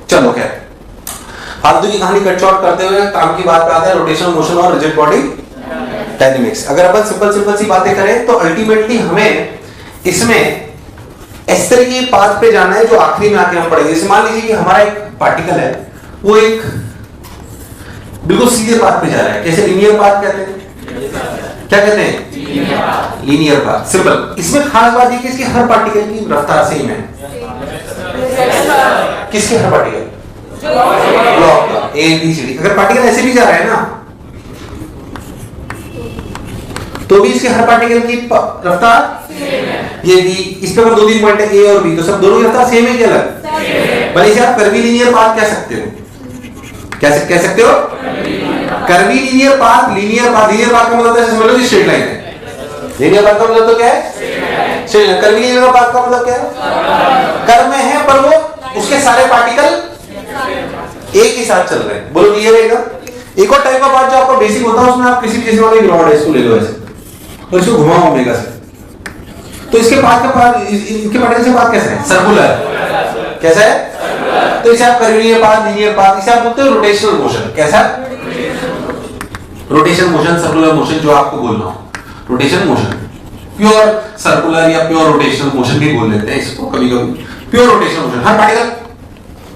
चलो खैर, फालतू की कहानी कट शॉर्ट करते हुए काम की बात पे आते हैं, रोटेशनल मोशन और रिजिड बॉडी डायनेमिक्स। अगर अपन सिंपल सी बातें करें तो अल्टीमेटली हमें इसमें इस तरह के पाथ पे जाना है जो आखिरी में आके हम पढ़ेंगे। जैसे मान लीजिए कि हमारा एक पार्टिकल है, वो एक बिल्कुल सीधे पाथ पे जा रहा है, कैसे लीनियर पाथ कहते हैं, क्या कहते हैं, लीनियर पाथ। सिंपल। इसमें खास बात ये कि इसकी हर पार्टिकल की रफ्तार सेम है। किसके हर पार्टिकल, ब्लॉक का ए बी सी डी। अगर पार्टिकल ऐसे भी जा रहा है ना तो भी इसके हर पार्टिकल की रफ्तार ये भी। इस पे अगर 2-3 पॉइंट है ए और बी, तो सब दोनों की रफ्तार सेम है कि अलग? भले इसे आप कर्वी लीनियर पाथ कह सकते हो। कैसे कह सकते हो? Curvy linear path. Linear path का मतलब जैसे समझ लो स्ट्रेट लाइन है। लीनियर पाथ का मतलब तो क्या है? Straight line. Curvy linear path का मतलब क्या है? कर्व में है पर वो उसके सारे पार्टिकल एक ही साथ चल रहे हैं। बोलो क्लियर है एकदम। एक और टाइप का पाथ जो आपका बेसिक होता है, उसमें आप किसी भी चीज वाले रॉड है, इसको ले लो ऐसे और इसको घुमाओ ओमेगा से, तो इसके पाथ का पाथ, इनके पार्टिकल से पाथ कैसा है? सर्कुलर। कैसा है? तो इसे आप कर्वीलिनियर पाथ, लीनियर पाथ, इसे आप बोलते हो रोटेशनल मोशन। कैसा? रोटेशन मोशन, सर्कुलर मोशन जो आपको बोलना हो, रोटेशन मोशन। प्योर सर्कुलर या प्योर रोटेशनल मोशन भी बोल लेते हैं इसको कभी कभी। प्योर रोटेशनल मोशन, हर पार्टिकल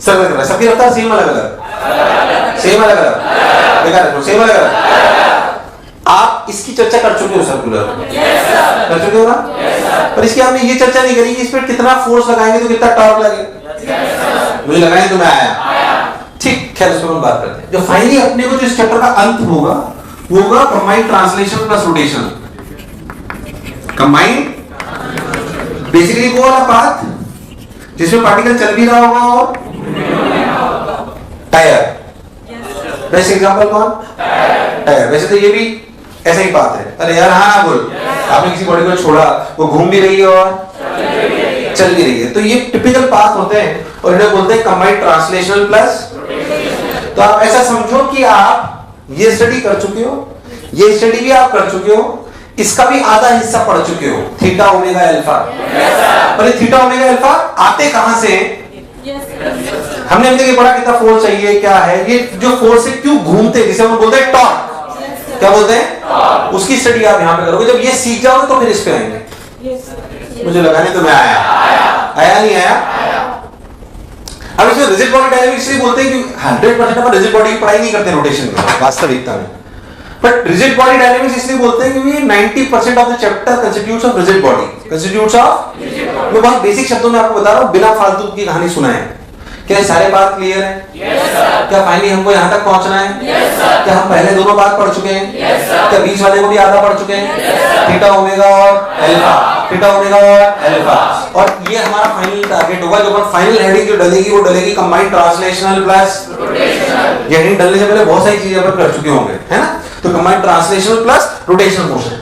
सर्कुलर कर रहा है, सबकी रफ्तार सेम अलग अलग, सेम अलग अलग, देखा सेम अलग अलग। आप इसकी चर्चा कर चुके हो सर्कुलर, कर चुके हो ना? पर इसकी आपने ये चर्चा नहीं करी कि इस पर कितना फोर्स लगाएंगे तो कितना टॉर्क लगेगा। मुझे लगाएंगे तो मैं आया, ठीक। खैर उस पर हम बात करते हैं। जो फाइनली अपने को जो इस चैप्टर का अंत होगा वो होगा combined translation plus rotation. Combined basically वो वाला पाथ जिसमें पार्टिकल चल भी रहा होगा और टायर। बेस्ट एग्जांपल कौन? टायर। वैसे तो ये भी ऐसा ही बात है। अरे यार हाँ बोल, आपने किसी बॉडी को छोड़ा, वो घूम भी रही है और चल भी रही है, तो ये टिपिकल पाथ होते हैं और इन्हें बोलते हैं कंबाइंड ट्रांसलेशनल प्लस। तो आप ऐसा समझो कि आप ये स्टडी कर चुके हो, ये स्टडी भी आप कर चुके हो, इसका भी आधा हिस्सा पढ़ चुके हो, थीटा ओमेगा अल्फा। पर ये थीटा ओमेगा अल्फा आते कहां से? हमने अभी तक पढ़ा कितना फोर्स चाहिए, क्या है ये जो फोर्स है, क्यों घूमते हैं, जिसे हम बोलते हैं टॉर्क। क्या बोलते हैं? उसकी स्टडी आप यहां पे करोगे। जब ये सीख जाओगे तो फिर इस पे आएंगे। मुझे लगा नहीं तो मैं आया नहीं आया। अब इसमें रिजिड बॉडी डायनेमिक्स से बोलते हैं कि 100% अपन रिजिड बॉडी की पढ़ाई नहीं करते रोटेशन में वास्तविकता में, बट रिजिड बॉडी डायनेमिक्स इसलिए बोलते हैं क्योंकि 90% of the chapter constitutes of rigid body. Constitutes of, मैं बहुत बेसिक शब्दों में आपको बता रहा हूं, बिना फालतू की कहानी सुनाए। क्या सारे बात क्लियर है? yes, क्या फाइनली हमको यहाँ तक पहुंचना है? yes, क्या हम पहले दोनों बात पढ़ चुके हैं? yes, क्या बीच वाले को भी आधा पढ़ चुके हैं? yes, थीटा ओमेगा और अल्फा, थीटा ओमेगा और अल्फा। और ये हमारा फाइनल टारगेट होगा। जो फाइनल हेडिंग जो डलेगी वो डलेगी कंबाइंड ट्रांसलेशनल प्लस रोटेशनल। ये हेडिंग डलने से पहले बहुत सारी चीजें अपन कर चुके होंगे, है ना? तो combined translational plus rotational motion.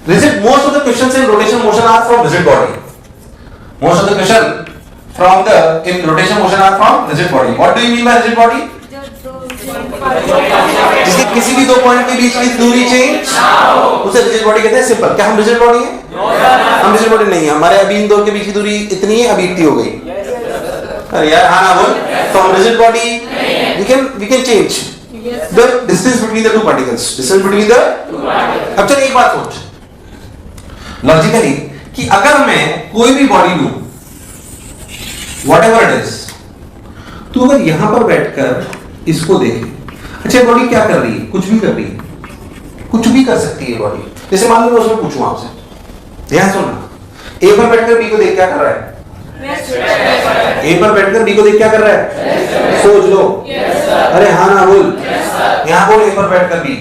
Rigid, most of the questions in rotational motion are from rigid body. Most of the question from the in rotation motion are from rigid body. What do you mean by rigid body? जिसके किसी भी दो point के बीच की दूरी change उसे rigid body कहते हैं। सिंपल। क्या हम रिजिड बॉडी हैं? हम रिजिड बॉडी नहीं है। हमारे अभी इन दो के बीच की दूरी इतनी है, अभी इतनी हो गई। अरे यार हाँ ना बोल। तो हम rigid body we can change the distance between the two particles. Distance between the अब चल एक बात सोच लॉजिकली कि अगर मैं कोई भी बॉडी लूं Whatever it is, तू अगर यहां पर बैठकर इसको देखे, अच्छा बॉडी क्या कर रही है? कुछ भी कर रही है, कुछ भी कर सकती है बॉडी। जैसे मान लो मैं उसमें पूछूं आपसे, ध्यान सुनना, ए पर बैठकर बी को देख क्या कर रहा है? ए पर बैठकर बी को देख क्या कर रहा है? सोच लो। अरे हाँ ना बोल, यहां बोल ए पर बैठकर बी।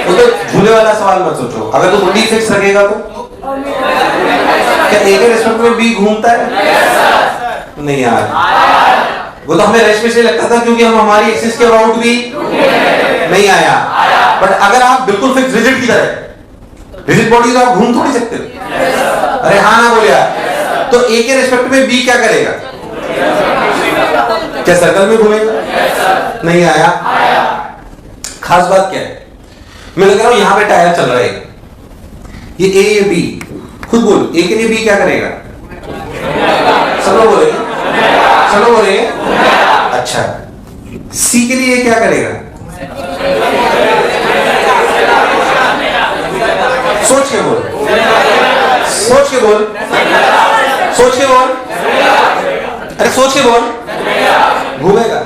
तो झूले वाला सवाल मत सोचो। अगर तू बॉडी फिक्स रखेगा तो क्या ए के रेस्पेक्ट में बी घूमता है? नहीं यार, वो तो हमें रेस्ट में से लगता था क्योंकि हम हमारी एक्सिस के अबाउट भी नहीं आया। बट अगर आप बिल्कुल फिक्स रिजिड की तरह, रिजिड बॉडी तो आप घूम थोड़ी सकते हो। अरे हाँ ना बोले यार। तो ए के रेस्पेक्ट में बी क्या करेगा? क्या सर्कल में घूमेगा? नहीं आया। खास बात क्या है? मैं लग रहा हूं यहां पे टायर चल रहा है, ये ए ये बी, खुद बोल, ए के लिए बी क्या करेगा? सब लोग बोलेंगे, सब लोग बोलेंगे। अच्छा, सी के लिए क्या करेगा? सोच के बोल, सोच के बोल, सोच के बोल, अरे सोच के बोल, घूमेगा।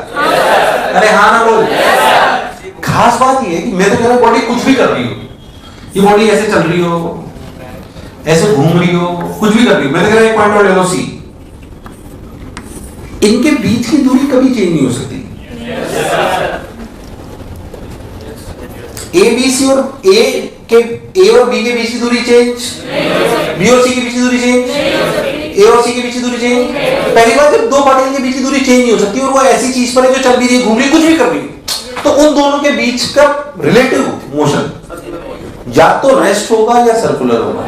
अरे हाँ ना बोल। खास बात ये है कि मैं तो कह रहा बॉडी कुछ भी कर रही हो, ये बॉडी ऐसे चल रही हो, ऐसे घूम रही हो, कुछ भी कर रही हो, मैं तो कह रहा एक पॉइंट और ले लो सी, इनके बीच की दूरी कभी चेंज नहीं हो सकती। ए बी सी और ए और बी के बीच की दूरी चेंज, बी और सी के बीच की दूरी चेंज, ए और सी के बीच की दूरी चेंज। पहली बात, जब दो पार्टिकल के बीच की दूरी चेंज नहीं हो सकती और वो ऐसी चीज पर है जो चल भी रही है, घूम रही है, कुछ भी कर रही है, तो उन दोनों के बीच का रिलेटिव मोशन या तो रेस्ट होगा या सर्कुलर होगा,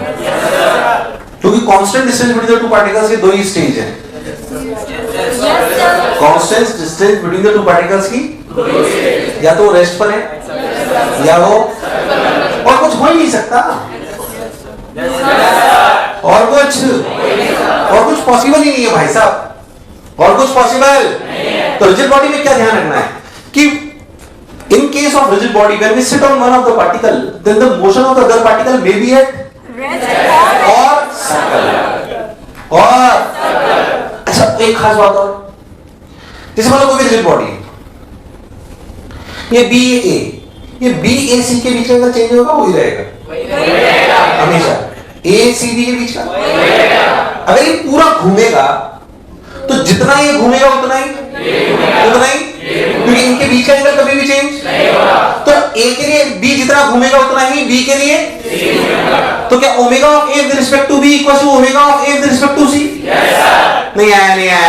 क्योंकि constant distance between the two particles के दो ही स्टेज है। Constant distance between the two particles की या तो रेस्ट पर है या वो, और कुछ हो ही नहीं सकता, और कुछ पॉसिबल ही नहीं है भाई साहब, और कुछ पॉसिबल। तो रिजिड बॉडी में क्या ध्यान रखना है कि in case of rigid body when we sit on one of the particle then the motion of the other particle may be at rest or circle और अच्छा एक खास बात और, जैसे मान लो कोई रिजिड बॉडी है, ये बी ए, ये बी ए सी के बीच का चेंज होगा, वही रहेगा हमेशा, ए सी बी के बीच का। अगर ये पूरा घूमेगा तो जितना ये घूमेगा उतना ही, क्योंकि इनके बीच का एंगल कभी भी चेंज नहीं होगा। तो ए के लिए बी जितना घूमेगा उतना ही बी के लिए, तो क्या omega of A with respect to B equals to omega of A with respect to C? नहीं आया।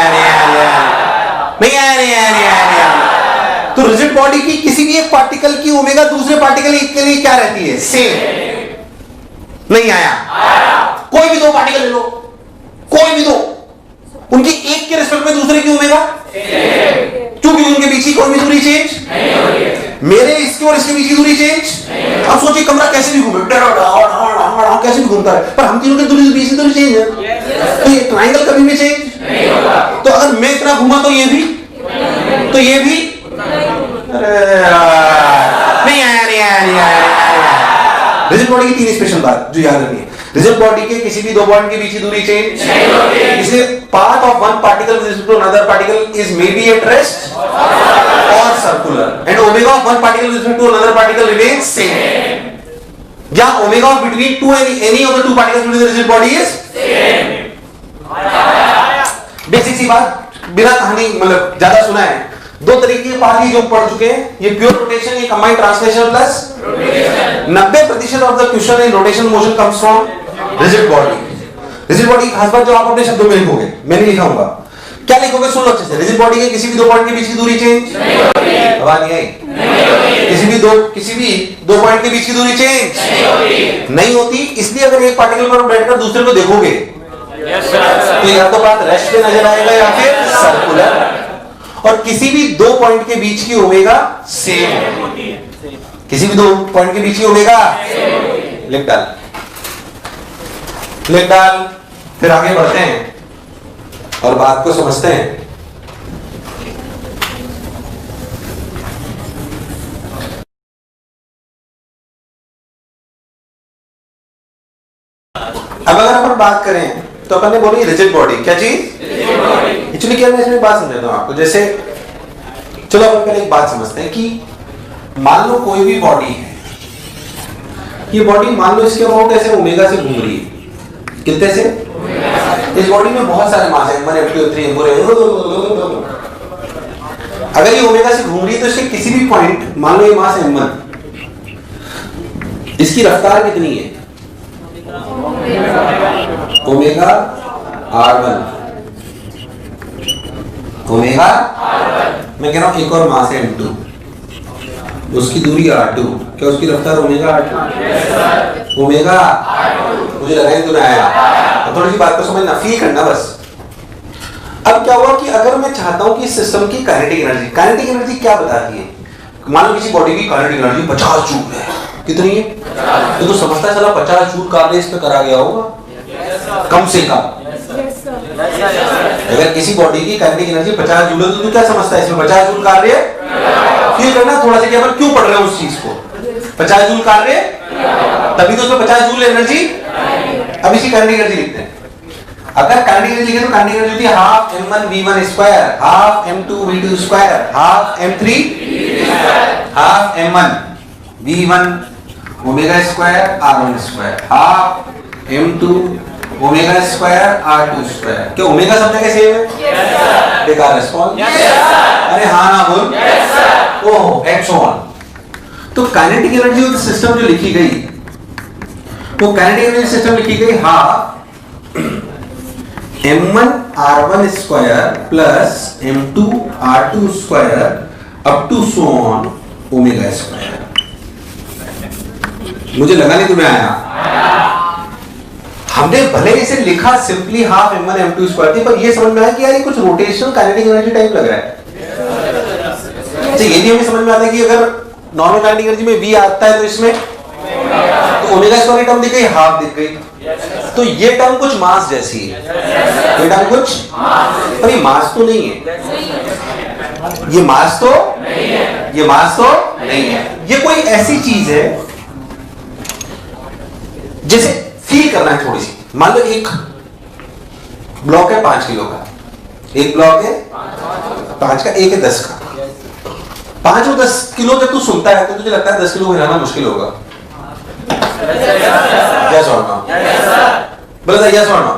तो रिजिड बॉडी की किसी भी एक पार्टिकल की ओमेगा दूसरे पार्टिकल के लिए क्या रहती है? सेम। नहीं आया। कोई भी दो पार्टिकल ले लो, कोई भी दो, उनकी एक के रिस्पेक्ट में दूसरे की ओमेगा, क्योंकि उनके बीच की कोई भी दूरी चेंज नहीं हो रही है। मेरे इसके और इसके बीच की दूरी चेंज, अब सोचिए कमरा कैसे भी घूमे, कैसे भी घूमता है, पर हम तीनों की दूरी बीच की दूरी चेंज है, तो ये ट्रायंगल कभी भी चेंज नहीं होगा। तो अगर मैं इतना घूमा तो ये भी, तो ये भी, नहीं आया। रिजिड बॉडी की तीन स्पेशल बात जो याद रखनी है। रिजिड बॉडी के किसी भी दो पॉइंट के बीच की दूरी चेंज नहीं होती, इसलिए path of one particle with respect to another particle is may be at rest और circular, and omega of one particle with respect to another particle remains same, या omega of between two any of the two particles with the rigid body is same. Basic सी बात, बिना कहानी मतलब ज्यादा सुना है, दो तरीके के पार्ट जो पढ़ चुके हैं, ये प्योर रोटेशन, ये combined translation plus rotation. 90% of the question in rotation motion comes from rigid body. Rigid body की खास बात जो आप अपने शब्दों में लिखोगे, मैं नहीं लिखाऊंगा, क्या लिखोगे सुन लो अच्छे से। रिजिड बॉडी के किसी भी दो पॉइंट के बीच की दूरी चेंज नहीं होती, आवाज नहीं आई, किसी भी दो पॉइंट के बीच की दूरी चेंज नहीं होती, इसलिए अगर एक पार्टिकल पर बैठकर दूसरे को देखोगे तो या तो बात रेस्ट पे नजर आएगा या फिर सर्कुलर, और किसी भी दो पॉइंट के बीच की ओमेगा सेम है, किसी भी दो पॉइंट के बीच की ओमेगा लिख डाल। फिर आगे बढ़ते हैं और बात को समझते हैं। अब अगर अपन बात करें तो अपन ने बोली रिजिड बॉडी, क्या चीज? एक्चुअली क्या मैं इसमें बात समझाता हूं आपको। जैसे चलो अपन पहले एक बात समझते हैं कि मान लो कोई भी बॉडी है, ये बॉडी मान लो इसके अबाउट ऐसे ओमेगा से घूम रही है, कितने से? इस बॉडी में बहुत सारे मास है, M1 M2 M3 M4, अगर ये ओमेगा से घूम रही है तो इसके किसी भी पॉइंट, मान लो ये मास M1, इसकी रफ्तार कितनी है? ओमेगा R1, ओमेगा मैं कह रहा हूं एक और मास है M2, उसकी दूरी R2, क्या उसकी रफ्तार ओमेगा R2? ओमेगा मुझे लगा ही तो नहीं आया, थोड़ी सी बात को समझना, फील करना बस। अब क्या हुआ कि अगर मैं चाहता हूं कि सिस्टम की काइनेटिक एनर्जी क्या बताती है, मान लो किसी बॉडी की काइनेटिक एनर्जी 50 जूल है, कितनी है? तो समझता चला 50 जूल कार्य इस पे करा गया होगा कम से कम, अगर किसी बॉडी की काइनेटिक एनर्जी 50 जूल है तो तू क्या समझता है इसमें 50 जूल कार्य फील करना थोड़ा सा, कि अपन क्यों पढ़ रहे हैं उस चीज को, 50 जूल कार्य, तभी तो उसमें 50 जूल एनर्जी। अब इसी काइनेटिक एनर्जी लिखते हैं। अगर काइनेटिक एनर्जी लिखे तो काइनेटिक एनर्जी होती है half m1 v1 square, half m2 v2 square, half m3 half m1 v1 omega square r1 square, half m2 omega square r2 square. क्या ओमेगा सब जगह सेम है? बेकार रिस्पॉन्स। अरे हाँ ना बोल। Oh and so on. तो kinetic energy of the system जो लिखी गई, वो काइनेटिक एनर्जी सिस्टम लिखी गई half m1 r1 square plus m2 r2 square up to so on omega square. मुझे लगा नहीं तुम्हें आया। हमने भले इसे लिखा simply half m1 m2 square थी, पर ये समझ में आया कि यार ये कुछ रोटेशनल काइनेटिक एनर्जी टाइप लग रहा है। अच्छा ये भी हमें समझ में आता है कि अगर नॉर्मल काइनेटिक एनर्जी में v आता है तो इसमें तो ओमेगा स्क्वायर की टर्म दिख गई, हाफ दिख गई, तो ये टर्म कुछ मास जैसी है, ये टर्म कुछ पर ये मास तो नहीं है, ये मास तो नहीं है, ये मास तो नहीं है, ये कोई ऐसी चीज है जैसे फील करना है थोड़ी सी। मान लो एक ब्लॉक है 5 किलो का, एक ब्लॉक है 5 का, एक है 10 का। 5 और 10 किलो जब तू सुनता है तो तुझे लगता है 10 किलो हिलाना मुश्किल होगा। यस और नो? बोलो सर यस और नो?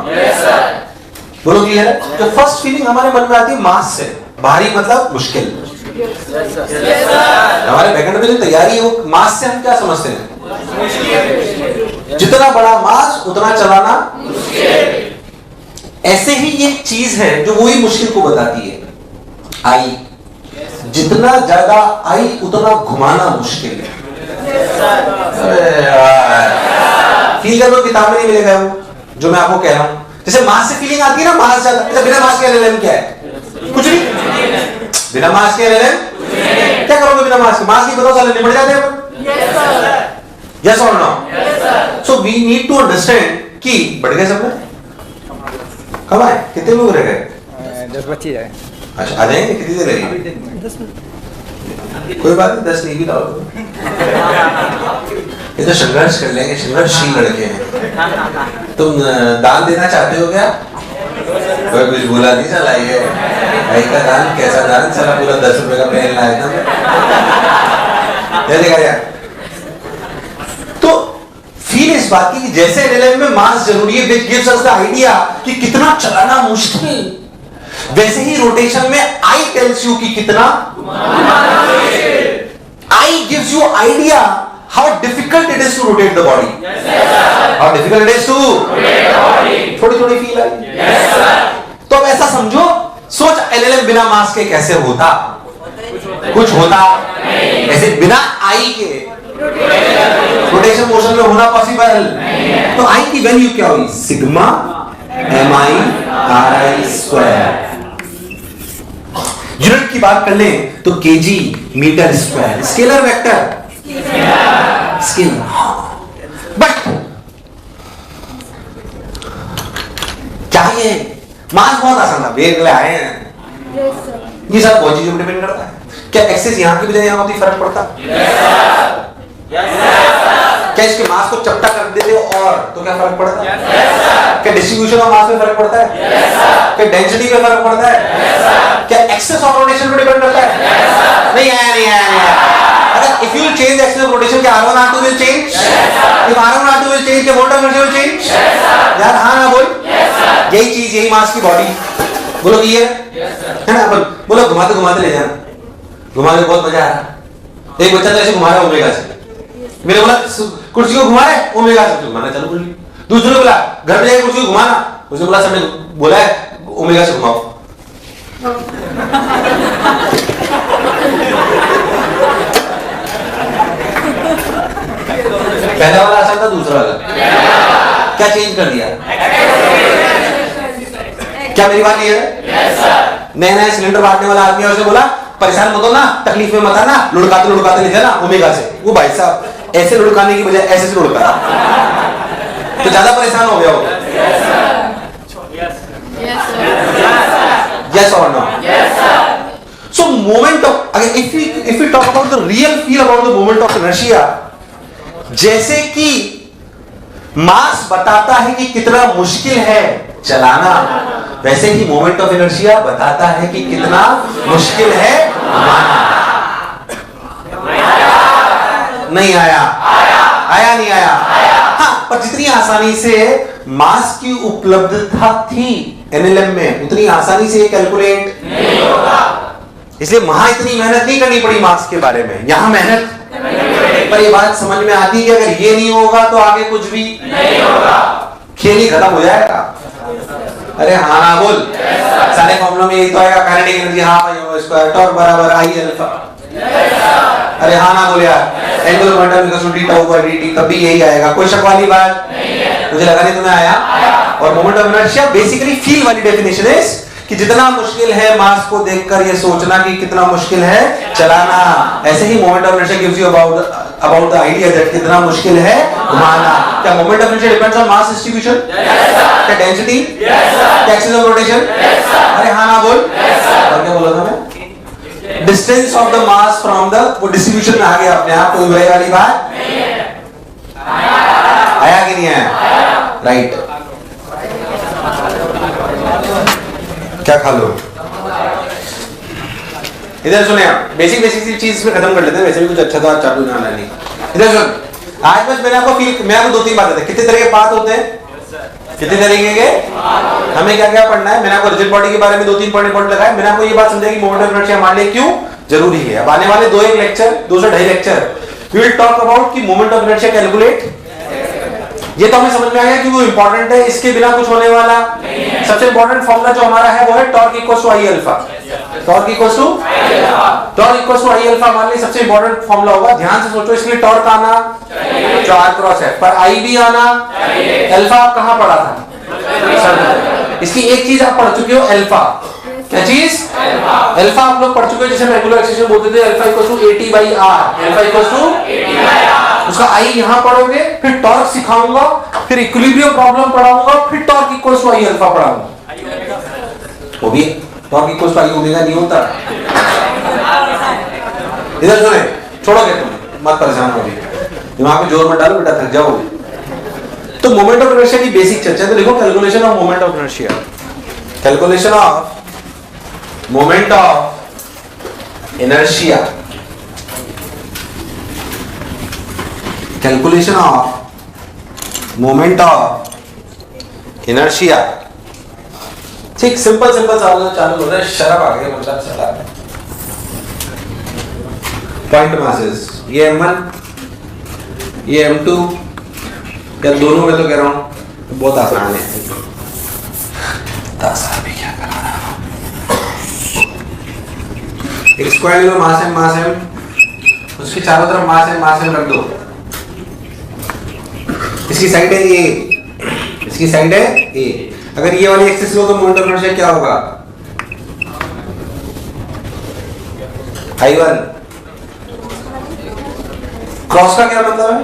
बोलो क्लियर है? तो फर्स्ट फीलिंग हमारे मन में आती है मास से, भारी मतलब मुश्किल। हमारे बैकएंड में जो तैयारी है वो मास से हम क्या समझते हैं? जितना बड़ा मास उतना चलाना मुश्किल। ऐसे ही ये चीज है जो वही मुश्किल को बताती है, आई। जितना ज्यादा आई उतना घुमाना मुश्किल है। फील कर लो, किताब में नहीं मिलेगा वो जो मैं आपको कह रहा हूं। जैसे मास से फीलिंग आती है ना, मास ज्यादा, बिना मास के एलएलएम क्या है? कुछ नहीं। बिना मास के एलएलएम क्या करोगे? बिना मास के, मास नहीं पता चले निपट जाते हैं। यस और no? So we need to understand कि बढ़ गए सब में, कब आए, कितने लोग रह गए? 10 बच्चे जाए। अच्छा आ जाएंगे, कितनी देर लगेगी? 10 मिनट। कोई बात नहीं, 10 नहीं भी लाओ। ये तो संघर्ष कर लेंगे, संघर्षशील लड़के हैं। तुम दान देना चाहते हो क्या? कोई कुछ बोला नहीं चला, ये भाई का दान कैसा दान, चला पूरा 10 रुपए का पेन लाया था। देखा यार, तो फील इस बात की कि जैसे एलएलएम में मास जरूरी है, which gives us the idea कि कितना चलाना मुश्किल, वैसे ही रोटेशन में आई टेल्स यू कि कितना I gives you idea how difficult it is to rotate the body, how difficult it is to rotate the body. थोड़ी थोड़ी फील आई। तो अब ऐसा समझो, सोच एलएलएम बिना मास के कैसे होता? कुछ होता ऐसे बिना आई के रोटेशन मोशन में होना पॉसिबल। तो आई की वैल्यू क्या हुई? Sigma mi ri square. Unit की बात कर लें तो kg metre square. Scalar vector, scalar. But क्या ये मास बहुत आसान था, वेग ले आए हैं, ये सब बहुत चीजों पर डिपेंड करता है। क्या एक्सेस यहां की बजाय यहां होती फर्क पड़ता? क्या इसके मास को चपटा कर देते हो और तो क्या फर्क पड़ता है? क्या डिस्ट्रीब्यूशन ऑफ मास में फर्क पड़ता है? क्या डेंसिटी में फर्क पड़ता है? क्या एक्सेस ऑफ रोटेशन पे डिपेंड करता है? नहीं आया, नहीं आया, नहीं आया। अगर if you will change axis of rotation, क्या r1 r2 will change? If r1 r2 will change, क्या moment of inertia will change? यार हां ना बोल। यही चीज, यही मास की बॉडी। बोलो कि ये है ना? बोलो घुमाते घुमाते ले जाना, घुमाने में बहुत मजा आ रहा। एक बच्चा तो ऐसे घुमा रहा है ओमेगा से, मैंने बोला कुर्सी को घुमा रहे ओमेगा से, घुमाना चालू कर ली। दूसरे ने बोला घर पे जाके कुर्सी को घुमाना, उसने बोला सर ने बोला है ओमेगा से घुमाओ। पहला वाला आसान था, दूसरा वाला क्या चेंज कर दिया? क्या मेरी बात ये है? नया नया सिलेंडर बांटने वाला आदमी है, उसने बोला परेशान मत हो ना, तकलीफ में मत आना, लुढ़काते लुढ़काते ले जाना ओमेगा से। वो भाई साहब ऐसे लुढ़काने की बजाय ऐसे से लुढ़का तो ज्यादा परेशान हो गया होगा। Yes or no? Yes, sir. So moment of, again, if we talk about the real feel about the moment of inertia, जैसे कि मास बताता है कि कितना मुश्किल है चलाना, वैसे ही मोमेंट ऑफ इनर्शिया बताता है कि कितना मुश्किल है घुमाना। नहीं आया, आया नहीं आया, हाँ, पर जितनी आसानी से मास की उपलब्धता थी एनएलएम में, उतनी आसानी से कैलकुलेट नहीं होगा। इसलिए वहां इतनी मेहनत नहीं करनी पड़ी मास के बारे में, यहां मेहनत, पर ये बात समझ में आती है कि अगर ये नहीं होगा तो आगे कुछ भी नहीं होगा, खेल ही खत्म हो जाएगा। अरे हाँ ना बोल, सारे फॉर्मूला में यही तो आएगा, kinetic energy half I square torque बराबर आई अल्फा। अरे हाँ ना बोल यार, angular momentum equals to d tau by dt, कभी यही आएगा, कोई शक वाली बात नहीं है। मुझे लगा नहीं तुम्हें आया। और moment of inertia basically feel वाली डेफिनेशन है कि जितना मुश्किल है मास को देखकर ये सोचना कि कितना मुश्किल है चलाना, ऐसे ही moment of inertia gives you about the idea that कितना मुश्किल है घुमाना। क्या moment of inertia depends on mass distribution? क्या डेंसिटी? क्या एक्सिस ऑफ रोटेशन? अरे हाँ ना बोल। और क्या बोला था मैं? Distance of the mass from the, वो डिस्ट्रीब्यूशन में आ गया अपने आप, कोई बुराई वाली बात नहीं है। आया कि नहीं आया? राइट। क्या खा लो? इधर सुने आप, बेसिक सी चीज में खत्म कर लेते हैं, वैसे भी कुछ अच्छा था चालू ना नहीं। इधर सुन, आज बस मैंने आपको दो तीन बातें बताई। कितने तरह के बात होते हैं? कितने तरीके के? हमें क्या क्या पढ़ना है? मैंने आपको रिजिड बॉडी के बारे में 2-3 पॉइंट लगाए। मैंने आपको ये बात समझाई कि मोमेंट ऑफ इनर्शिया हमारे लिए क्यों जरूरी है। अब आने वाले 2-1 लेक्चर, 2 से 2.5 lecture, we will talk about कि मोमेंट ऑफ इनर्शिया कैलकुलेट, ये तो हमें समझ में आ गया कि वो इंपॉर्टेंट है, इसके बिना कुछ होने वाला नहीं है। सबसे इंपॉर्टेंट फॉर्मूला जो हमारा है वो है torque equals to I alpha. Torque equals to I alpha हमारे लिए सबसे इंपॉर्टेंट फॉर्मूला होगा। ध्यान से सोचो, इसके लिए टॉर्क आना जो आर क्रॉस है, पर आई भी आना, अल्फा कहां पढ़ा था? इसकी एक चीज आप पढ़ चुके हो, अल्फा। क्या चीज? अल्फा आप लोग पढ़ चुके हो, जैसे रेगुलर एक्सप्रेशन बोलते थे alpha equals to AT by R, alpha equals to, उसका आई यहां पढ़ोगे, फिर टॉर्क सिखाऊंगा, फिर इक्विलिब्रियम प्रॉब्लम पढ़ाऊंगा, फिर torque equals to I alpha पढ़ाऊंगा। वो भी torque equals to I omega नहीं होता। इधर सुने, छोड़ोगे तुम, मत परेशान हो, दिमाग में जोर मत डालो बेटा, थक जाओगे। तो मोमेंट ऑफ इनर्शिया की बेसिक चर्चा, तो लिखो calculation of moment of inertia. Calculation of moment of inertia, calculation of moment of inertia. ठीक, सिंपल चालू हो रहा है, शर्म आ गई मतलब चला। पॉइंट मासेस, ये M1, ये M2, या दोनों में तो कह रहा हूं बहुत आसान है। 10 भी क्या कराना, एक स्क्वायर ले लो, मास है, उसके चारों तरफ मास है रख दो। इसकी साइड है A, इसकी साइड है A। अगर ये वाली एक्सिस लो तो मोमेंट ऑफ इनर्शिया क्या होगा? I1। क्रॉस का क्या मतलब है?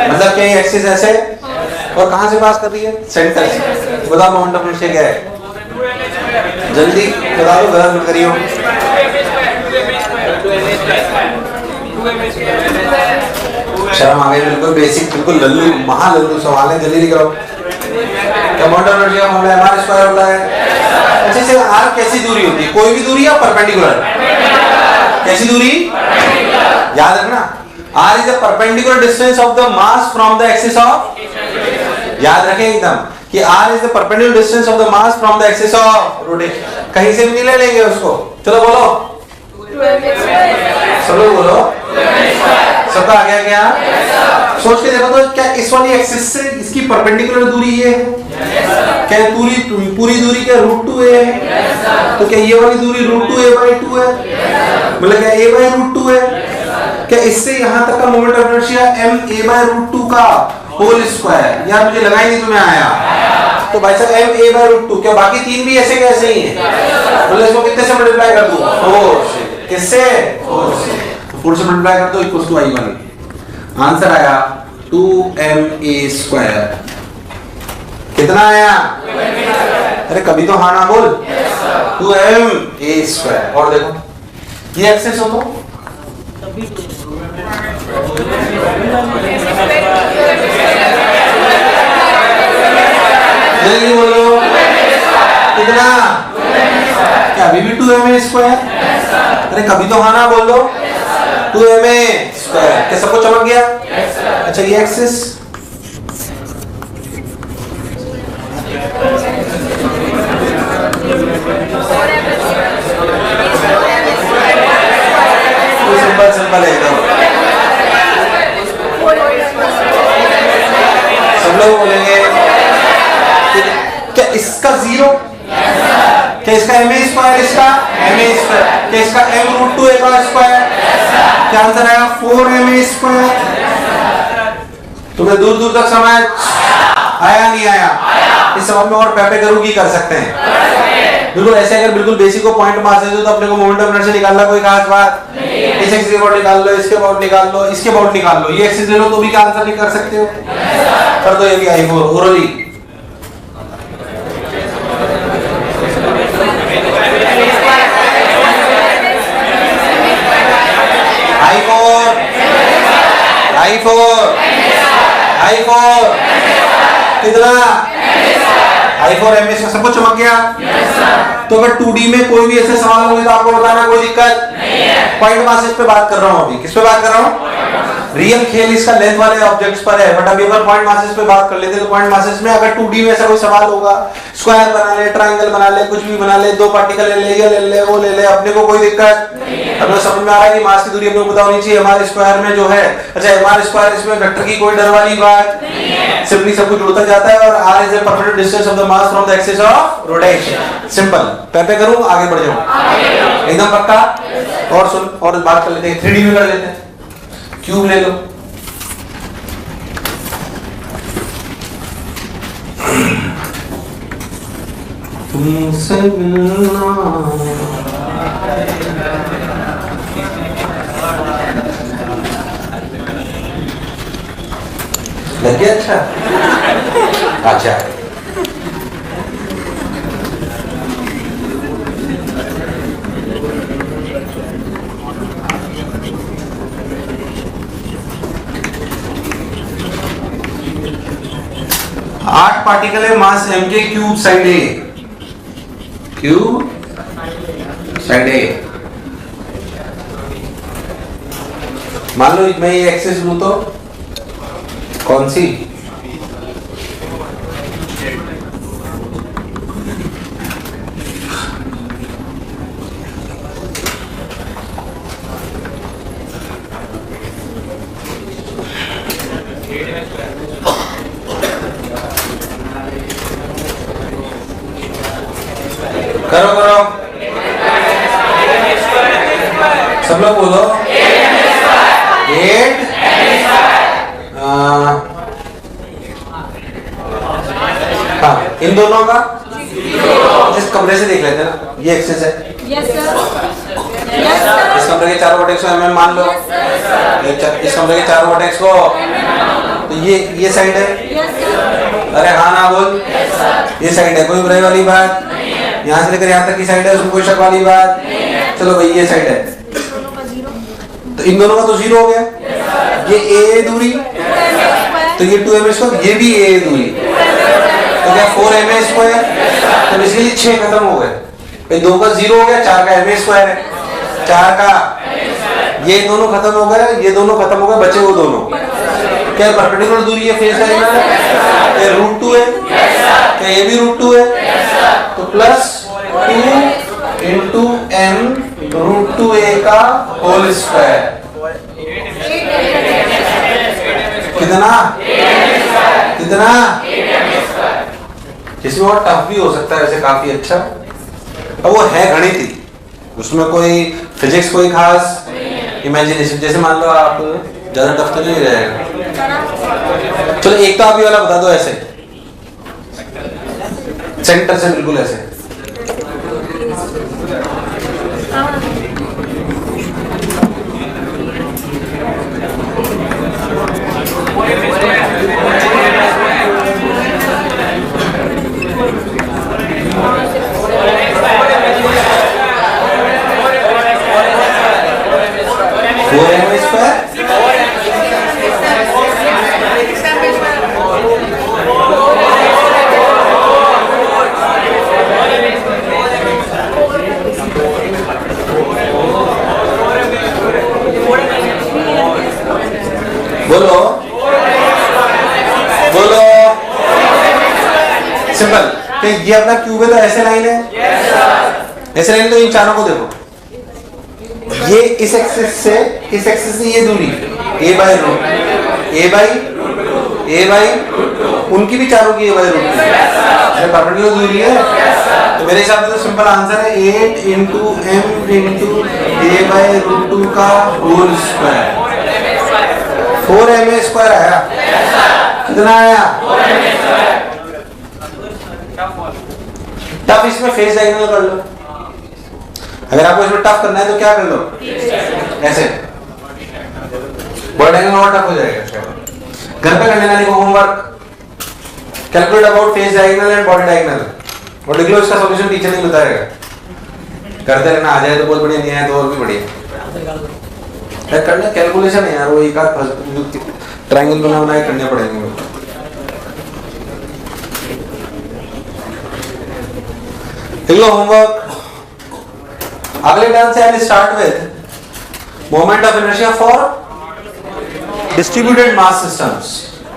मतलब क्या ये एक्सिस ऐसे और कहां से पास कर रही है? सेंटर से। बताओ मोमेंट ऑफ इनर्शिया क्या है? जल्दी बता दो, गलत मत करियो। शर्म आ गई, बिल्कुल बेसिक, बिल्कुल लल्लू, महालल्लू सवाल है, जल्दी करो। क्या मोमेंट ऑफ इनर्शिया फॉर्मूला है? R स्क्वायर होता है। अच्छे से R कैसी दूरी होती है? कोई भी दूरी या परपेंडिकुलर? कैसी दूरी? याद रखना, R is the perpendicular distance of the mass from the axis of, याद रखें एकदम कि R is the perpendicular distance of the mass from the axis of rotation। कहीं से भी नहीं ले लेंगे उसको। चलो बोलो, सब लोग बोलो, सबका आ गया क्या? सोच के देखो तो, क्या इस वाली एक्सिस से इसकी परपेंडिकुलर दूरी ये है? क्या पूरी दूरी क्या √2a है? तो क्या ये वाली दूरी √2a/2 है? मतलब क्या a/√2 है? क्या इससे यहां तक का मोमेंट ऑफ इनर्शिया ma/√2 का होल स्क्वायर, यार मुझे लगा ही नहीं तुम्हें आया। तो भाई साहब ma/√2, क्या बाकी 3 भी ऐसे कैसे ही हैं? मतलब इसको कितने से मल्टीप्लाई कर दूं? 4 से। किससे? 4 से मल्टीप्लाई कर दो, इक्वल्स टू I1। आंसर आया 2ma²। कितना आया? अरे कभी तो हाँ ना बोल। 2ma²। और देखो ये एक्सेस हो तो जल्दी बोलो कितना? क्या अभी भी 2ma²? अरे कभी तो हाँ ना बोल दो। 2ma²। क्या सबको चमक गया? अच्छा ये एक्सेस सिंपल सिंपल है एकदम। सब लोग बोलेंगे क्या इसका 0? क्या इसका ma²? इसका ma²? क्या इसका m√2a का स्क्वायर? क्या आंसर आएगा 4ma²? तुम्हें दूर दूर तक समझ आया नहीं आया? इस सवाल में और पैपे करूंगी कर सकते हैं बिल्कुल ऐसे। अगर बिल्कुल बेसिक को पॉइंट मार सकते हो तो अपने को मोमेंट ऑफ इनर्शिया निकालना कोई खास बात। इस एक्सिस के अबाउट निकाल लो, इसके अबाउट निकाल लो, इसके अबाउट निकाल लो, ये एक्सिस ले लो तो भी क्या आंसर नहीं कर सकते हो? कर दो ये भी I4 ओरली। I4 कितना? I4 MS का सबको चमक गया? तो अगर 2D में कोई भी ऐसे सवाल होंगे तो आपको बताना, कोई दिक्कत नहीं है। पॉइंट मासेस पे बात कर रहा हूँ अभी। किस पे बात कर रहा हूँ? रियल खेल इसका लेंथ वाले ऑब्जेक्ट्स पर है, बट अभी अगर पॉइंट मासेस पे बात कर लेते तो पॉइंट मासेस में अगर 2D में ऐसा कोई सवाल होगा, स्क्वायर बना ले, ट्रायंगल बना ले, कुछ भी बना ले, 2 पार्टिकल ले ले, ये ले ले, वो ले ले, अपने को कोई दिक्कत नहीं है। अपने समझ में आ रहा है कि मास की दूरी अपने को पता होनी चाहिए। हमारे स्क्वायर में जो है, अच्छा हमारे स्क्वायर इसमें वेक्टर की कोई डर वाली बात नहीं है, सिंपली सब कुछ जुड़ता जाता है। और r is the perpendicular distance of the mass from the axis of rotation. Simple. पे करूं, आगे बढ़ जाऊं एकदम पक्का। और सुन, और बात कर लेते हैं 3D में कर लेते हैं। क्यूब ले लो, तुमसे मिलना लग गया? अच्छा अच्छा आठ पार्टिकल है, मास m के, क्यूब साइड ए, क्यूब साइड ए। मान लो मैं ये एक्सेस लूं तो कौन सी? करो करो सब लोग बोलो 8 हाँ इन दोनों का इस कमरे से देख लेते हैं ना, ये एक्सेस है। Yes sir. इस कमरे के चारों वर्टेक्स को mm मान लो। इस कमरे के चारों वर्टेक्स को, तो ये साइड है। अरे हाँ ना बोल। ये साइड है, कोई बुराई वाली बात? यहाँ से लेकर यहाँ तक की साइड है, उसमें कोई शक वाली बात? चलो भाई ये साइड है, तो इन दोनों का तो 0 हो गया। ये a दूरी, तो ये 2ma², ये भी a दूरी, तो क्या 4ma²? तो इसलिए 6 खत्म हो गए भाई। 2 का 0 हो गया, 4 का ma² है, 4 का ये दोनों खत्म हो गए, ये दोनों खत्म हो गए, बचे वो दोनों। क्या परपेंडिकुलर दूरी है, फेस लाइन है, ये √2 है, क्या ये भी √2 है? तो प्लस 2 इंटू m √2a का होल स्क्वायर कितना? कितना? इसमें और टफ भी हो सकता है वैसे काफी अच्छा। अब वो है गणित ही, उसमें कोई फिजिक्स कोई खास इमेजिनेशन, जैसे मान लो आप ज्यादा टफ तो नहीं रहेगा। चलो एक तो आप ये वाला बता दो, ऐसे सेंटर से बिल्कुल ऐसे। बोलो बोलो, सिंपल। कि ये अपना क्यूब है तो ऐसे लाइन है, ऐसे लाइन। तो इन चारों को देखो, ये इस एक्सिस से ये दूरी a by root, a by उनकी भी चारों की a बाई रूट परपेंडिकुलर दूरी है। तो मेरे हिसाब से तो सिंपल आंसर है 8 into m into a by root 2 का होल स्क्वायर। 4ma स्क्वायर आया, कितना आया? टफ इसमें फेस डायगोनल कर लो। अगर आपको इसमें टफ करना है तो क्या कर लो, ऐसे। बॉडी डायगोनल और टफ हो जाएगा। घर पे करने वाले को homework, calculate about face diagonal and body diagonal, और लिख लो। इसका सॉल्यूशन टीचर नहीं बताएगा, करते रहना। आ जाए तो बहुत बढ़िया, नहीं आए तो और भी बढ़िया। करना कैलकुलेशन है यार, वो एक आध ट्रायंगल बनाए करने पड़ेंगे। लिख लो होमवर्क। अगले टर्म से I start with moment of inertia for distributed mass systems.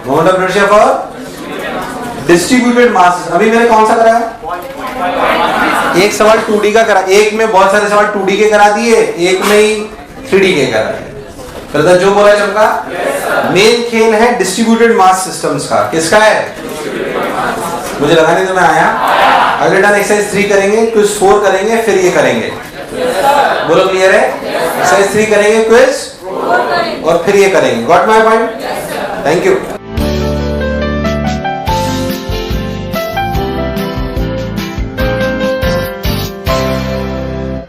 Moment of inertia for distributed mass. अभी मैंने कौन सा कराया? एक सवाल 2D का करा, एक में बहुत सारे सवाल 2D के करा दिए, एक में ही 3D के करा दिए। फिर जो बोला चमका, मेन खेल है डिस्ट्रीब्यूटेड मास सिस्टम्स का। किसका है? मुझे लगा नहीं तो मैं आया। अगले टाइम एक्सरसाइज 3 करेंगे, क्विज 4 करेंगे, फिर ये करेंगे। बोलो क्लियर है? एक्सरसाइज 3 करेंगे, क्विज और फिर ये करेंगे। Got my point? Thank you.